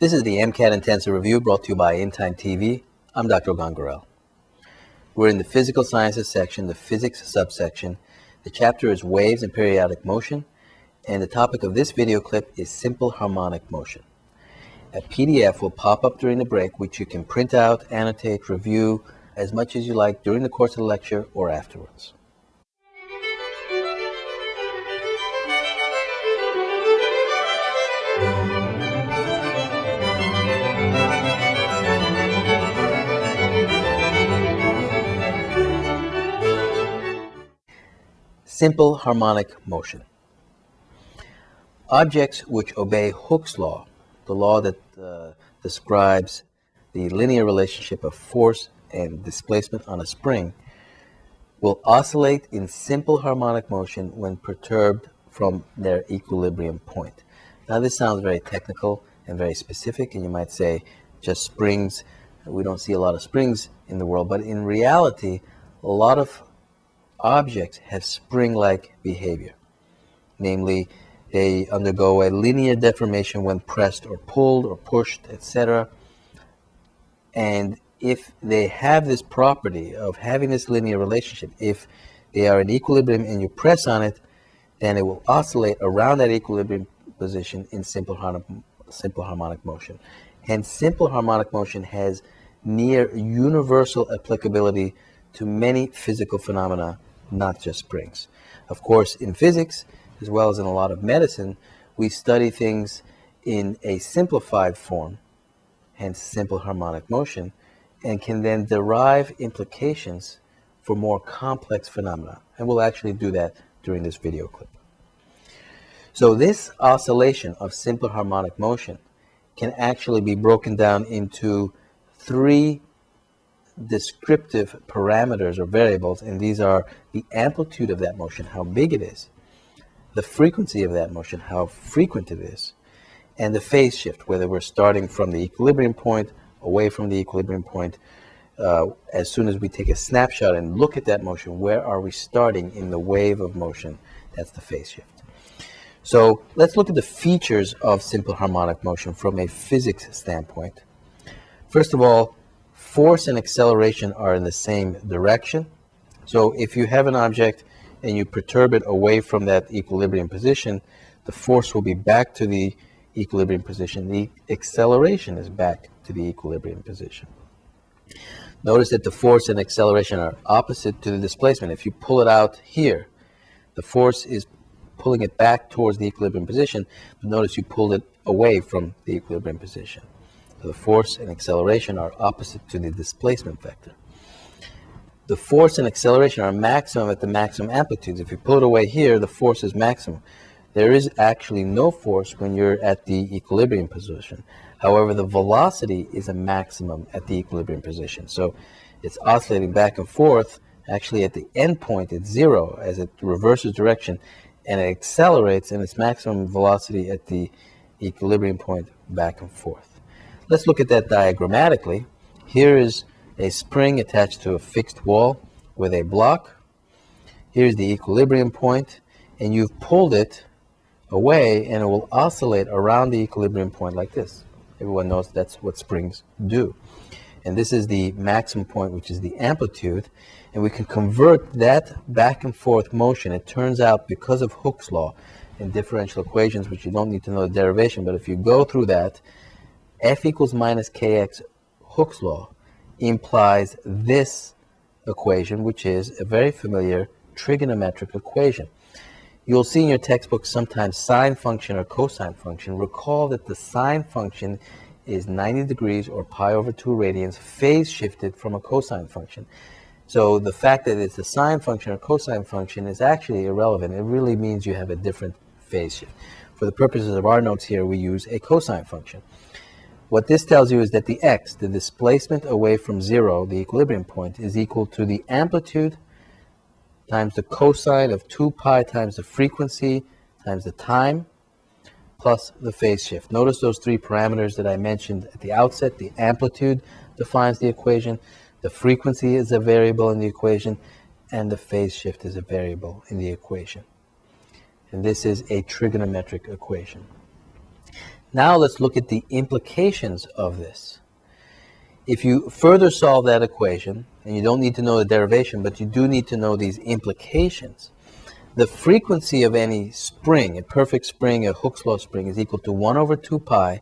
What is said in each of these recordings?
This is the MCAT Intensive Review brought to you by In Time TV. I'm Dr. Ogan Gurel. We're in the Physical Sciences section, the Physics subsection. The chapter is Waves and Periodic Motion, and the topic of this video clip is Simple Harmonic Motion. A PDF will pop up during the break, which you can print out, annotate, review as much as you like during the course of the lecture or afterwards. Simple harmonic motion. Objects which obey Hooke's law, the law that describes the linear relationship of force and displacement on a spring, will oscillate in simple harmonic motion when perturbed from their equilibrium point. Now this sounds very technical and very specific, and you might say just springs. We don't see a lot of springs in the world, but in reality, a lot of objects have spring-like behavior. Namely, they undergo a linear deformation when pressed or pulled or pushed, etc. And if they have this property of having this linear relationship, if they are in equilibrium and you press on it, then it will oscillate around that equilibrium position in simple harmonic motion. Hence, simple harmonic motion has near universal applicability to many physical phenomena, not just springs. Of course, in physics, as well as in a lot of medicine, we study things in a simplified form, hence simple harmonic motion, and can then derive implications for more complex phenomena. And we'll actually do that during this video clip. So this oscillation of simple harmonic motion can actually be broken down into three descriptive parameters or variables, and these are the amplitude of that motion, how big it is, the frequency of that motion, how frequent it is, and the phase shift, whether we're starting from the equilibrium point, away from the equilibrium point. As soon as we take a snapshot and look at that motion, where are we starting in the wave of motion? That's the phase shift. So let's look at the features of simple harmonic motion from a physics standpoint. First of all, force and acceleration are in the same direction. So if you have an object and you perturb it away from that equilibrium position, the force will be back to the equilibrium position. The acceleration is back to the equilibrium position. Notice that the force and acceleration are opposite to the displacement. If you pull it out here, the force is pulling it back towards the equilibrium position, but notice you pulled it away from the equilibrium position. So the force and acceleration are opposite to the displacement vector. The force and acceleration are maximum at the maximum amplitudes. If you pull it away here, the force is maximum. There is actually no force when you're at the equilibrium position. However, the velocity is a maximum at the equilibrium position. So it's oscillating back and forth. Actually, at the end point, it's zero as it reverses direction, and it accelerates in its maximum velocity at the equilibrium point back and forth. Let's look at that diagrammatically. Here is a spring attached to a fixed wall with a block. Here's the equilibrium point, and you've pulled it away, and it will oscillate around the equilibrium point like this. Everyone knows that's what springs do. And this is the maximum point, which is the amplitude, and we can convert that back and forth motion. It turns out, because of Hooke's law and differential equations, which you don't need to know the derivation, but if you go through that, F equals minus kx, Hooke's law, implies this equation, which is a very familiar trigonometric equation. You'll see in your textbook sometimes sine function or cosine function. Recall that the sine function is 90 degrees or pi over 2 radians phase shifted from a cosine function. So the fact that it's a sine function or cosine function is actually irrelevant. It really means you have a different phase shift. For the purposes of our notes here, we use a cosine function. What this tells you is that the x, the displacement away from zero, the equilibrium point, is equal to the amplitude times the cosine of 2 pi times the frequency times the time plus the phase shift. Notice those three parameters that I mentioned at the outset. The amplitude defines the equation, the frequency is a variable in the equation, and the phase shift is a variable in the equation. And this is a trigonometric equation. Now let's look at the implications of this. If you further solve that equation, and you don't need to know the derivation, but you do need to know these implications, the frequency of any spring, a perfect spring, a Hooke's law spring, is equal to 1 over 2 pi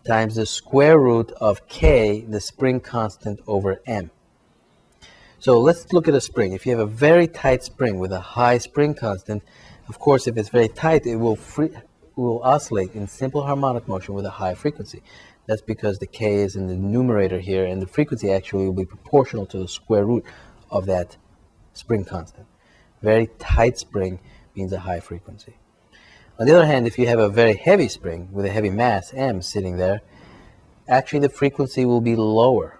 times the square root of k, the spring constant, over m. So let's look at a spring. If you have a very tight spring with a high spring constant, of course, if it's very tight, it will oscillate in simple harmonic motion with a high frequency. That's because the k is in the numerator here, and the frequency actually will be proportional to the square root of that spring constant. Very tight spring means a high frequency. On the other hand, if you have a very heavy spring with a heavy mass, m, sitting there, actually the frequency will be lower.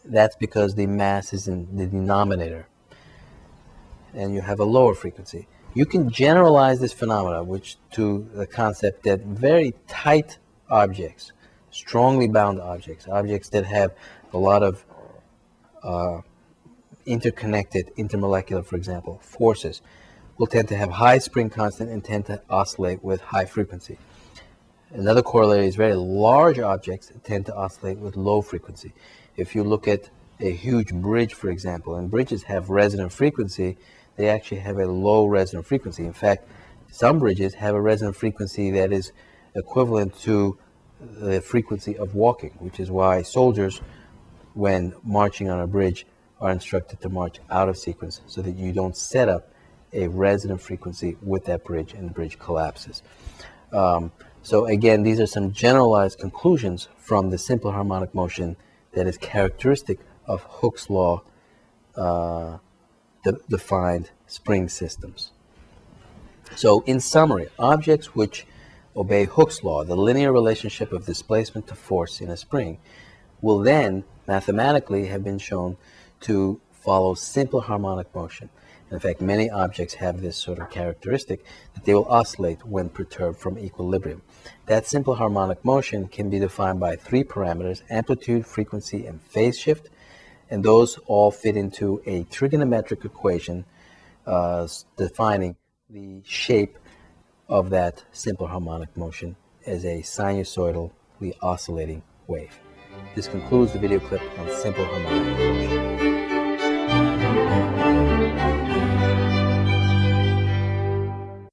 That's because the mass is in the denominator, and you have a lower frequency. You can generalize this phenomena to the concept that very tight objects, strongly bound objects that have a lot of interconnected, intermolecular, for example, forces, will tend to have high spring constant and tend to oscillate with high frequency. Another corollary is very large objects tend to oscillate with low frequency. If you look at a huge bridge, for example, and bridges have resonant frequency, they actually have a low resonant frequency. In fact, some bridges have a resonant frequency that is equivalent to the frequency of walking, which is why soldiers, when marching on a bridge, are instructed to march out of sequence so that you don't set up a resonant frequency with that bridge and the bridge collapses. So again, these are some generalized conclusions from the simple harmonic motion that is characteristic of Hooke's law defined spring systems. So in summary, objects which obey Hooke's law, the linear relationship of displacement to force in a spring, will then mathematically have been shown to follow simple harmonic motion. In fact, many objects have this sort of characteristic that they will oscillate when perturbed from equilibrium. That simple harmonic motion can be defined by 3 parameters: amplitude, frequency, and phase shift. And those all fit into a trigonometric equation defining the shape of that simple harmonic motion as a sinusoidally oscillating wave. This concludes the video clip on simple harmonic motion.